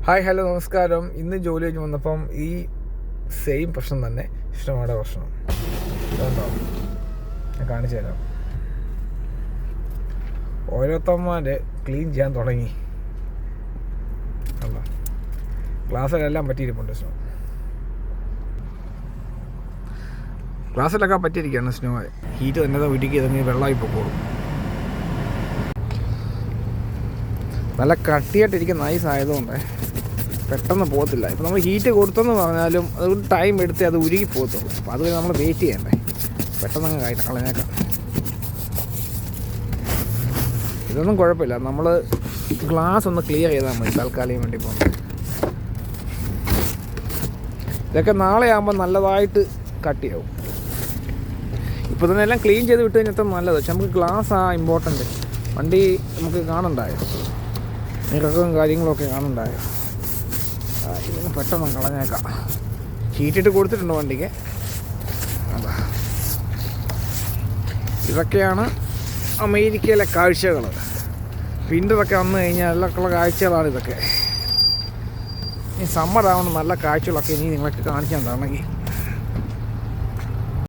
Hi hello നമസ്കാരം. ഇന്ന് ജോലി കഴിഞ്ഞ് വന്നപ്പം ഈ സെയിം പ്രശ്നം തന്നെ, ഇഷ്ടമാണ് പ്രശ്നം. ഇതുണ്ടോ, ഞാൻ കാണിച്ചു തരാം. ഓരോരുത്തന്മാർ ക്ലീൻ ചെയ്യാൻ തുടങ്ങി. അല്ല, ഗ്ലാസ്സിലെല്ലാം പറ്റിയിരിപ്പുണ്ട് സ്നോ. ഗ്ലാസ്സിലൊക്കെ പറ്റിയിരിക്കുകയാണ് സ്നോ. ഹീറ്റ് തന്നെ വീട്ടിലേക്ക് ഇതങ്ങി വെള്ളമായി പോക്കോളും. നല്ല കട്ടിയായിട്ടിരിക്കുന്ന ഐസ് ആയതുകൊണ്ട് പെട്ടെന്ന് പോകത്തില്ല. ഇപ്പോൾ നമ്മൾ ഹീറ്റ് കൊടുത്തെന്ന് പറഞ്ഞാലും അതുകൊണ്ട് ടൈം എടുത്ത് അത് ഉരുകി പോകത്തുള്ളൂ. അപ്പോൾ അതുവരെ നമ്മൾ വെയിറ്റ് ചെയ്യണ്ടേ. പെട്ടെന്ന് അങ്ങ് കളഞ്ഞേക്കാം. ഇതൊന്നും കുഴപ്പമില്ല, നമ്മൾ ഗ്ലാസ് ഒന്ന് ക്ലിയർ ചെയ്താൽ മതി തൽക്കാലം വേണ്ടി പോകുന്നത്. ഇതൊക്കെ നാളെ ആകുമ്പോൾ നല്ലതായിട്ട് കട്ടിയാവും. ഇപ്പോൾ തന്നെ എല്ലാം ക്ലീൻ ചെയ്ത് വിട്ട് കഴിഞ്ഞാൽ നല്ലത്. പക്ഷെ നമുക്ക് ഗ്ലാസ് ഇമ്പോർട്ടൻ്റ്. വണ്ടി നമുക്ക് കാണണ്ടായോ, നിറക്കും കാര്യങ്ങളൊക്കെ കാണണ്ടായോ. ഇതിന് പെട്ടെന്ന് കളഞ്ഞേക്കാം. ഷീറ്റിട്ട് കൊടുത്തിട്ടുണ്ട് വണ്ടിക്ക്. അതാ, ഇതൊക്കെയാണ് അമേരിക്കയിലെ കാഴ്ചകൾ. വിൻ്ററൊക്കെ വന്നു കഴിഞ്ഞാൽ എല്ലാക്കുള്ള കാഴ്ചകളാണ് ഇതൊക്കെ. ഈ സമ്മർ ആവുന്ന നല്ല കാഴ്ചകളൊക്കെ ഇനി നിങ്ങൾക്ക് കാണിക്കാൻ തരണമെങ്കിൽ